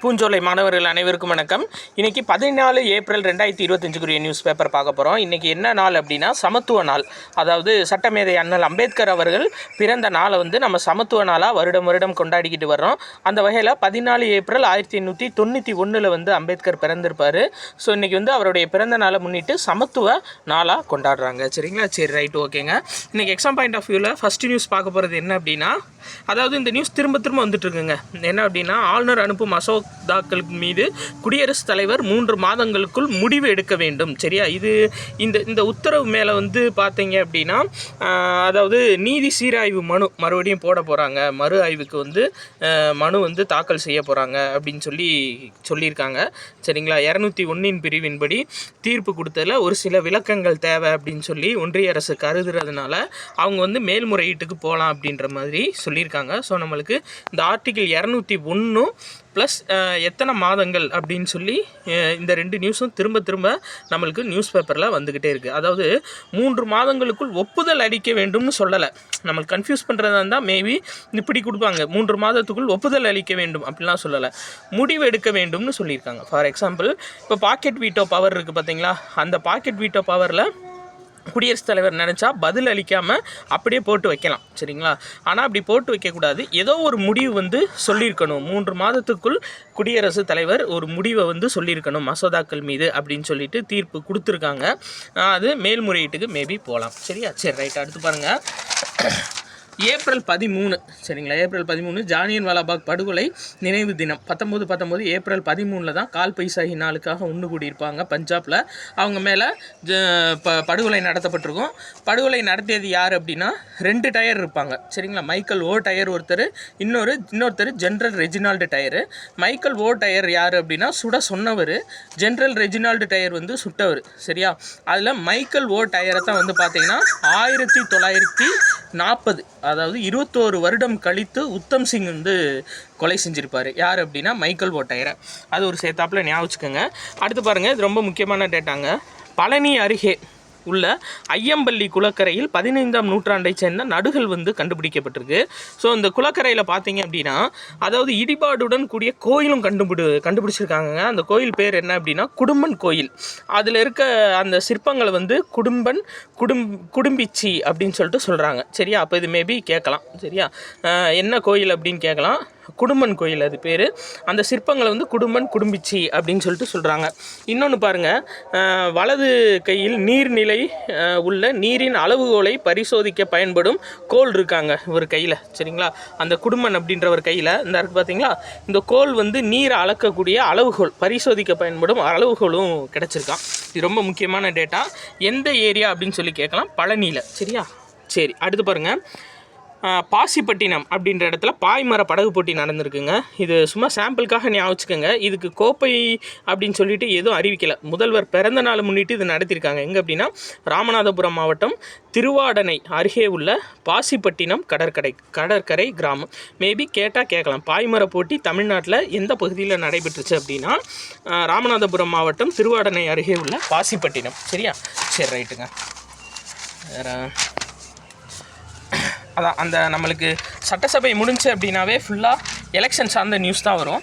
பூஞ்சோலை மாணவர்கள் அனைவருக்கும் வணக்கம். இன்றைக்கி 14 ஏப்ரல் 2025 நியூஸ் பேப்பர் பார்க்க போகிறோம். இன்றைக்கி என்ன நாள் அப்படின்னா சமத்துவ நாள். அதாவது சட்டமேதை அண்ணல் அம்பேத்கர் அவர்கள் பிறந்த நாளை நம்ம சமத்துவ நாளாக வருடம் கொண்டாடிக்கிட்டு வர்றோம். அந்த வகையில் 14 ஏப்ரல் 1891 அம்பேத்கர் பிறந்திருப்பார். ஸோ இன்றைக்கி அவருடைய பிறந்த நாளை முன்னிட்டு சமத்துவ நாளாக கொண்டாடுறாங்க. சரிங்களா? சரி, ரைட், ஓகேங்க. இன்றைக்கி எக்ஸாம் பாயிண்ட் ஆஃப் வியூவில் ஃபஸ்ட்டு நியூஸ் பார்க்க போகிறது என்ன அப்படின்னா, அதாவது இந்த நியூஸ் திரும்ப வந்துட்டுருக்குங்க. என்ன அப்படின்னா, ஆளுநர் அனுப்பும் மசோதாக்களுக்கு மீது குடியரசுத் தலைவர் 3 மாதங்களுக்குள் முடிவு எடுக்க வேண்டும். சரியா? இது இந்த உத்தரவு மேலே பார்த்தீங்க அப்படின்னா, அதாவது நீதி சீராய்வு மனு மறுபடியும் போட போகிறாங்க. மறு ஆய்வுக்கு மனு தாக்கல் செய்ய போகிறாங்க அப்படின்னு சொல்லியிருக்காங்க. சரிங்களா? 201 பிரிவின்படி தீர்ப்பு கொடுத்ததில் ஒரு சில விளக்கங்கள் தேவை அப்படின்னு சொல்லி ஒன்றிய அரசு கருதுறதுனால அவங்க மேல்முறையீட்டுக்கு போகலாம் அப்படின்ற மாதிரி சொல்லியிருக்காங்க. ஸோ நம்மளுக்கு இந்த ஆர்டிகிள் 201 ப்ளஸ் எத்தனை மாதங்கள் அப்படின்னு சொல்லி இந்த 2 நியூஸும் திரும்ப நம்மளுக்கு நியூஸ் பேப்பரில் வந்துக்கிட்டே இருக்குது. அதாவது 3 மாதங்களுக்குள் ஒப்புதல் அளிக்க வேண்டும்னு சொல்லலை. நம்மளுக்கு கன்ஃபியூஸ் பண்ணுறதா இருந்தால் மேபி இப்படி கொடுப்பாங்க, 3 மாதத்துக்குள் ஒப்புதல் அளிக்க வேண்டும் அப்படிலாம் சொல்லலை, முடிவு எடுக்க வேண்டும்னு சொல்லியிருக்காங்க. ஃபார் எக்ஸாம்பிள், இப்போ பாக்கெட் வீட்டோ பவர் இருக்குது பார்த்தீங்களா? அந்த பாக்கெட் வீட்டோ பவரில் குடியரசுத் தலைவர் நினச்சா பதில் அளிக்காமல் அப்படியே போட்டு வைக்கலாம். சரிங்களா? ஆனால் அப்படி போட்டு வைக்கக்கூடாது. ஏதோ ஒரு முடிவு சொல்லியிருக்கணும். 3 மாதத்துக்குள் குடியரசுத் தலைவர் ஒரு முடிவை சொல்லியிருக்கணும் மசோதாக்கள் மீது அப்படின்னு சொல்லிட்டு தீர்ப்பு கொடுத்துருக்காங்க. அது மேல்முறையீட்டுக்கு மேபி போகலாம். சரியா? சரி, ரைட். அடுத்து பாருங்கள். ஏப்ரல் 13, சரிங்களா? ஏப்ரல் 13 ஜாலியன் வாலாபாக் படுகொலை நினைவு தினம். 19 ஏப்ரல் 13 தான் கால் பைசாகி நாளுக்காக ஒன்று கூடியிருப்பாங்க பஞ்சாபில். அவங்க மேலே படுகொலை நடத்தப்பட்டிருக்கும். படுகொலை நடத்தியது யார் அப்படின்னா 2 டயர் இருப்பாங்க. சரிங்களா? மைக்கேல் ஓ டயர் ஒருத்தர், இன்னொருத்தர் ஜென்ரல் ரெஜினால்டு டயரு. மைக்கேல் ஓ டயர் யார் அப்படின்னா சுட சொன்னவர், ஜென்ரல் ரெஜினால்டு டயர் சுட்டவர். சரியா? அதில் மைக்கேல் ஓ டயரை தான் பார்த்தீங்கன்னா 1940, அதாவது 21 வருடம் கழித்து உத்தம் சிங் கொலை செஞ்சுருப்பார். யார் அப்படின்னா மைக்கேல் ஓ டயரை. அது ஒரு சேர்த்தாப்பில் ஞாபகம் வச்சுக்கோங்க. அடுத்து பாருங்கள், இது ரொம்ப முக்கியமான டேட்டாங்க. பழனி அருகே உள்ள ஐயம்பள்ளி குளக்கரையில் 15ஆம் நூற்றாண்டை சேர்ந்த நடுகள் கண்டுபிடிக்கப்பட்டிருக்கு. ஸோ இந்த குளக்கரையில் பார்த்தீங்க அப்படின்னா, அதாவது இடிபாடுடன் கூடிய கோயிலும் கண்டுபிடிச்சிருக்காங்க. அந்த கோயில் பேர் என்ன அப்படின்னா குடும்பன் கோயில். அதில் இருக்க அந்த சிற்பங்களை குடும்பிச்சி அப்படின்னு சொல்லிட்டு சொல்கிறாங்க. சரியா? அப்போ இது மேபி கேட்கலாம். சரியா? என்ன கோயில் அப்படின்னு கேட்கலாம். குடும்பன் கோயில் அது பேர். அந்த சிற்பங்களை குடும்பிச்சி அப்படின்னு சொல்லிட்டு சொல்கிறாங்க. இன்னொன்று பாருங்கள், வலது கையில் நீர்நிலை உள்ள நீரின் அளவுகோலை பரிசோதிக்க பயன்படும் கோல் இருக்காங்க ஒரு கையில். சரிங்களா? அந்த குடும்பன் அப்படின்ற ஒரு கையில் இந்த இருக்குது பார்த்தீங்களா? இந்த கோல் நீரை அளக்கக்கூடிய அளவுகோல், பரிசோதிக்க பயன்படும் அளவுகோலும் கிடச்சிருக்கான். இது ரொம்ப முக்கியமான டேட்டா. எந்த ஏரியா அப்படின்னு சொல்லி கேட்கலாம், பழனியில். சரியா? சரி, அடுத்து பாருங்கள். பாசிப்பட்டினம் அப்படின்ற இடத்துல பாய்மர படகு போட்டி நடந்திருக்குங்க. இது சும்மா சாம்பிளுக்காக ஞாபகம் வச்சுக்கோங்க. இதுக்கு கோப்பை அப்படின்னு சொல்லிட்டு எதுவும் அறிவிக்கலை. முதல்வர் பிறந்த நாள் முன்னிட்டு இது நடத்தியிருக்காங்க. எங்கே அப்படின்னா ராமநாதபுரம் மாவட்டம் திருவாடனை அருகே உள்ள பாசிப்பட்டினம் கடற்கரை கிராமம். மேபி கேட்கலாம், பாய்மர போட்டி தமிழ்நாட்டில் எந்த பகுதியில் நடைபெற்றுச்சு அப்படின்னா ராமநாதபுரம் மாவட்டம் திருவாடனை அருகே உள்ள பாசிப்பட்டினம். சரியா? சரி, ரைட்டுங்க. வேறு அதான் அந்த நம்மளுக்கு சட்டசபை முடிஞ்சு அப்படின்னாவே ஃபுல்லாக எலெக்ஷன் சார்ந்த நியூஸ் தான் வரும்.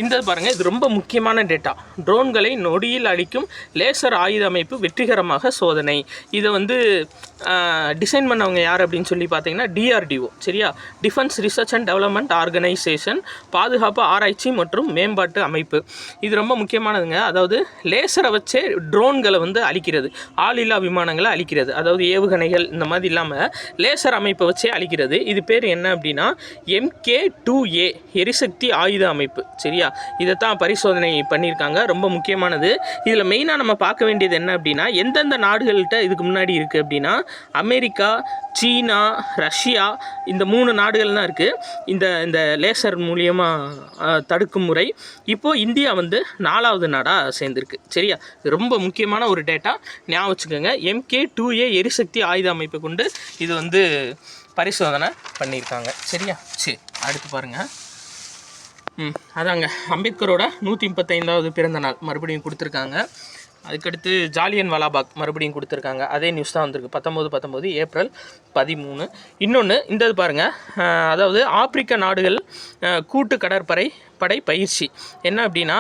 இந்த பாருங்கள், இது ரொம்ப முக்கியமான டேட்டா. ட்ரோன்களை நொடியில் அளிக்கும் லேசர் ஆயுத அமைப்பு வெற்றிகரமாக சோதனை. இதை டிசைன் பண்ணவங்க யார் அப்படின்னு சொல்லி பார்த்தீங்கன்னா DRDO. சரியா? Defence research and development organisation, பாதுகாப்பு ஆராய்ச்சி மற்றும் மேம்பாட்டு அமைப்பு. இது ரொம்ப முக்கியமானதுங்க. அதாவது லேசரை வச்சே ட்ரோன்களை அழிக்கிறது, ஆளில்லா விமானங்களை அழிக்கிறது. அதாவது ஏவுகணைகள் இந்த மாதிரி இல்லாமல் லேசர் அமைப்பை வச்சே அழிக்கிறது. இது பேர் என்ன அப்படின்னா MK2A எரிசக்தி ஆயுத அமைப்பு. சரியா? இதைத்தான் பரிசோதனை பண்ணியிருக்காங்க. ரொம்ப முக்கியமானது. இதில் மெயினாக நம்ம பார்க்க வேண்டியது என்ன அப்படின்னா, எந்தெந்த நாடுகள்கிட்ட இதுக்கு முன்னாடி இருக்குது அப்படின்னா அமெரிக்கா, சீனா, ரஷ்யா, இந்த 3 நாடுகள் தான் இருக்குது இந்த லேசர் மூலியமாக தடுக்கும் முறை. இப்போது இந்தியா 4வது நாடாக சேர்ந்துருக்கு. சரியா? ரொம்ப முக்கியமான ஒரு டேட்டா, ஞாபகம் வச்சுக்கோங்க. MK2A எரிசக்தி ஆயுத அமைப்பை கொண்டு இது பரிசோதனை பண்ணியிருக்காங்க. சரியா? சரி, அடுத்து பாருங்கள். அதாங்க அம்பேத்கரோட 135வது பிறந்த நாள் மறுபடியும் கொடுத்துருக்காங்க. அதுக்கடுத்து ஜாலியன் வாலாபாக் மறுபடியும் கொடுத்துருக்காங்க. அதே நியூஸ் தான் வந்திருக்கு. 19 ஏப்ரல் 13. இன்னொன்று இந்த இது பாருங்கள், அதாவது ஆப்பிரிக்க நாடுகள் கூட்டு கடற்படை படை பயிற்சி. என்ன அப்படின்னா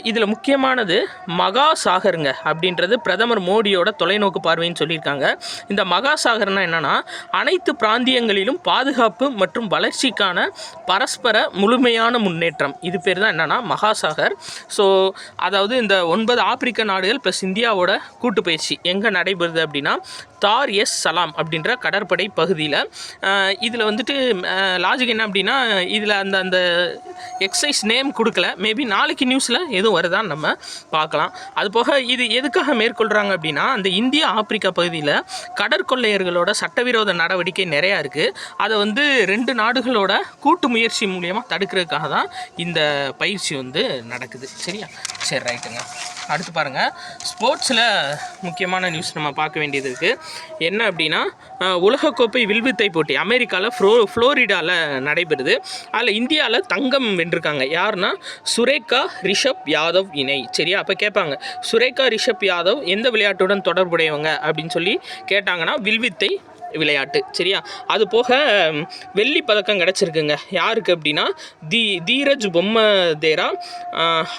இதில் முக்கியமானது மகா சாகருங்க அப்படின்றது பிரதமர் மோடியோட தொலைநோக்கு பார்வைன்னு சொல்லியிருக்காங்க. இந்த மகா சாகர்னா என்னென்னா அனைத்து பிராந்தியங்களிலும் பாதுகாப்பு மற்றும் வளர்ச்சிக்கான பரஸ்பர முழுமையான முன்னேற்றம். இது பேர் தான் என்னென்னா மகாசாகர். ஸோ அதாவது இந்த 9 ஆப்பிரிக்க நாடுகள் ப்ளஸ் இந்தியாவோட கூட்டு பயிற்சி எங்கே நடைபெறுது அப்படின்னா தார் எஸ் சலாம் அப்படின்ற கடற்படை பகுதியில். இதில் வந்துட்டு லாஜிக் என்ன அப்படின்னா இதில் அந்த அந்த எக்ஸசைஸ் நேம் கொடுக்கல, மேபி நாளைக்கு நியூஸில் எதுவும் வருதான்னு நம்ம பார்க்கலாம். அது போக இது எதுக்காக மேற்கொள்கிறாங்க அப்படின்னா அந்த இந்தியா ஆப்பிரிக்கா பகுதியில் கடற்கொள்ளையர்களோட சட்டவிரோத நடவடிக்கை நிறையா இருக்குது. அதை வந்து 2 நாடுகளோட கூட்டு முயற்சி மூலியமாக தடுக்கிறதுக்காக தான் இந்த பயிற்சி வந்து நடக்குது. சரியா? சரி, ரைட்டுங்க. அடுத்து பாருங்கள், ஸ்போர்ட்ஸில் முக்கியமான நியூஸ் நம்ம பார்க்க வேண்டியது இருக்குது. என்ன அப்படின்னா உலகக்கோப்பை வில்வித்தை போட்டி அமெரிக்காவில் ஃப்ளோரிடாவில் நடைபெறுது. அதில் இந்தியாவில் தங்கம் வென்றிருக்காங்க. யாருன்னா சுரேகா ரிஷப் யாதவ் இணை. சரியா? அப்போ கேட்பாங்க சுரேகா ரிஷப் யாதவ் எந்த விளையாட்டுடன் தொடர்புடையவங்க அப்படின்னு சொல்லி கேட்டாங்கன்னா வில்வித்தை விளையாட்டு. சரியா? அது போக வெள்ளி பதக்கம் கிடச்சிருக்குங்க. யாருக்கு அப்படின்னா தீரஜ் பொம்மதேரா,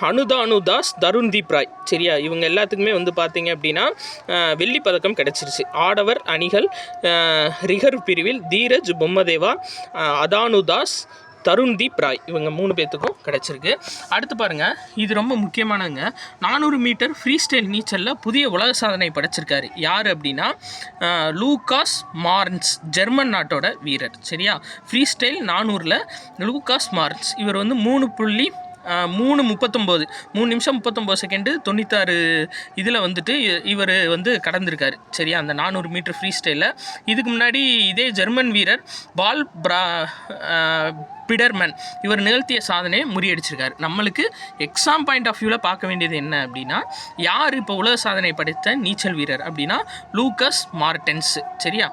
அனுதாஸ், தருண்தீப் ராய். சரியா? இவங்க எல்லாத்துக்குமே வந்து பார்த்தீங்க அப்படின்னா வெள்ளி பதக்கம் கிடச்சிருச்சு. ஆடவர் அணிகள் ரிகர் பிரிவில் தீரஜ் பொம்மதேவா, அதானுதாஸ், தருண்தீப் ராய் இவங்க 3 பேர்த்துக்கும் கிடச்சிருக்கு. அடுத்து பாருங்கள், இது ரொம்ப முக்கியமானங்க. 400 மீட்டர் ஃப்ரீ ஸ்டைல் நீச்சலில் புதிய உலக சாதனை படைச்சிருக்காரு. யார் அப்படின்னா லூகாஸ் மார்ன்ஸ், ஜெர்மன் நாட்டோட வீரர். சரியா? ஃப்ரீ ஸ்டைல் 400ல் லூகாஸ் மார்ன்ஸ் இவர் வந்து 3 நிமிஷம் 39 செகண்டு 96 இதில் வந்துட்டு இவர் வந்து கடந்திருக்காரு. சரியா? அந்த 400 மீட்டர் ஃப்ரீ ஸ்டைலில். இதுக்கு முன்னாடி இதே ஜெர்மன் வீரர் பால் பிடர்மன் இவர் நிகழ்த்திய சாதனையை முறியடிச்சிருக்காரு. நம்மளுக்கு எக்ஸாம் பாயிண்ட் ஆஃப் வியூவில் பார்க்க வேண்டியது என்ன அப்படின்னா யார் இப்போ உலக சாதனை படைத்த நீச்சல் வீரர் அப்படின்னா லூகஸ் மார்டென்ஸ். சரியா?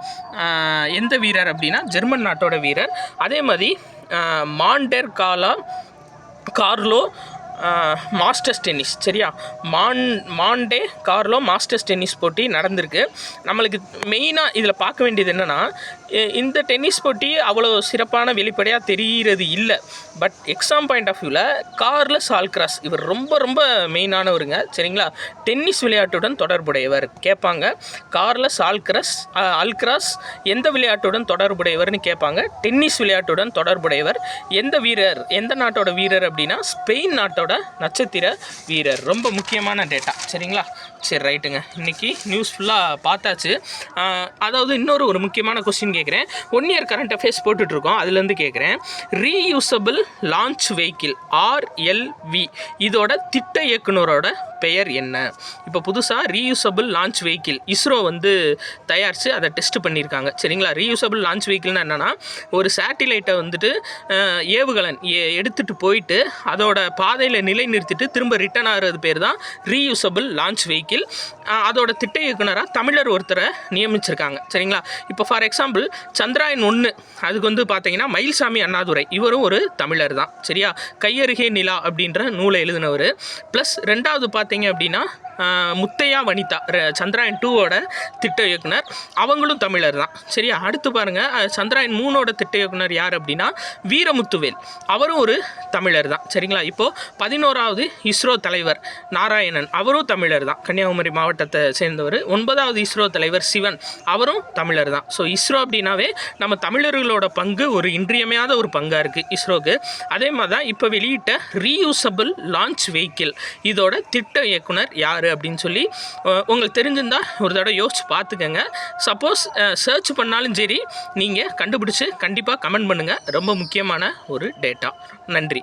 எந்த வீரர் அப்படின்னா ஜெர்மன் நாட்டோட வீரர். அதே மாதிரி மாண்டர் கார்லோ மாஸ்டர்ஸ் டென்னிஸ். சரியா? மாண்டே கார்லோ மாஸ்டர்ஸ் டென்னிஸ் போட்டி நடந்திருக்கு. நம்மளுக்கு மெயினாக இதில் பார்க்க வேண்டியது என்னென்னா இந்த டென்னிஸ் போட்டி அவ்வளோ சிறப்பான வெளிப்படையாக தெரிகிறது இல்லை. பட் எக்ஸாம் பாயிண்ட் ஆஃப் வியூவில் கார்லஸ் ஆல்க்ராஸ் இவர் ரொம்ப ரொம்ப மெயினானவருங்க. சரிங்களா? டென்னிஸ் விளையாட்டுடன் தொடர்புடையவர் கேட்பாங்க. கார்லஸ் ஆல்க்ராஸ் எந்த விளையாட்டுடன் தொடர்புடையவர்னு கேட்பாங்க. டென்னிஸ் விளையாட்டுடன் தொடர்புடையவர். எந்த நாட்டோட வீரர் அப்படின்னா ஸ்பெயின் நாட்டோட நட்சத்திர வீரர். ரொம்ப முக்கியமான டேட்டா. சரிங்களா? சரி, ரைட்டுங்க. இன்றைக்கி நியூஸ் ஃபுல்லாக பார்த்தாச்சு. அதாவது ஒரு முக்கியமான கொஸ்டின் கேட்குறேன். 1 இயர் கரண்ட் அஃபேர்ஸ் போட்டுட்ருக்கோம், அதுலேருந்து கேட்குறேன். ரீயூசபிள் லான்ச் வெஹிக்கிள் RLV இதோட திட்ட இயக்குனரோட பெயர் என்ன? இப்போ புதுசாக ரீயூசபிள் லான்ச் வெஹிக்கிள் இஸ்ரோ வந்து தயாரித்து அதை டெஸ்ட் பண்ணியிருக்காங்க. சரிங்களா? ரீயூசபிள் லான்ச் வெஹிக்கிள்னா என்னென்னா ஒரு சேட்டிலைட்டை வந்துட்டு ஏவுகலன் எடுத்துகிட்டு போயிட்டு அதோட பாதையில் நிலை நிறுத்திட்டு திரும்ப ரிட்டர்ன் ஆகிறது பேர் தான் ரீயூசபிள் லான்ச் வெஹிக்கிள். அதோட திட்ட இயக்குனராக தமிழர் ஒருத்தரை நியமிச்சிருக்காங்க. சரிங்களா? இப்போ ஃபார் எக்ஸாம்பிள் சந்திராயன் 1 அதுக்கு வந்து பார்த்தீங்கன்னா மயில்சாமி அண்ணாதுரை இவரும் ஒரு தமிழர் தான். சரியா? கையருகே நிலா அப்படின்ற நூலை எழுதினவர். ப்ளஸ் 2வது பார்த்தீங்க அப்படின்னா முத்தையா வனிதா சந்திராயன் 2ஓட திட்ட இயக்குனர், அவங்களும் தமிழர் தான். சரியா? அடுத்து பாருங்கள், சந்திராயன் 3ஓட திட்ட இயக்குனர் யார் அப்படின்னா வீரமுத்துவேல், அவரும் ஒரு தமிழர் தான். சரிங்களா? இப்போது 11வது இஸ்ரோ தலைவர் நாராயணன், அவரும் தமிழர் தான், கன்னியாகுமரி மாவட்டத்தை சேர்ந்தவர். 9வது இஸ்ரோ தலைவர் சிவன், அவரும் தமிழர் தான். ஸோ இஸ்ரோ அப்படின்னாவே நம்ம தமிழர்களோட பங்கு ஒரு இன்றியமையாத ஒரு பங்காக இருக்குது இஸ்ரோக்கு. அதே மாதிரி தான் இப்போ வெளியிட்ட ரீயூசபிள் லான்ச் வெஹிக்கிள் இதோட திட்ட இயக்குனர் யார் அப்படின்னு சொல்லி உங்களுக்கு தெரிஞ்சிருந்தால் ஒரு தடவை யோசிச்சு பார்த்துக்கங்க. சப்போஸ் சர்ச் பண்ணாலும் சரி, நீங்கள் கண்டுபிடிச்சி கண்டிப்பாக கமெண்ட் பண்ணுங்கள். ரொம்ப முக்கியமான ஒரு டேட்டா. நன்றி.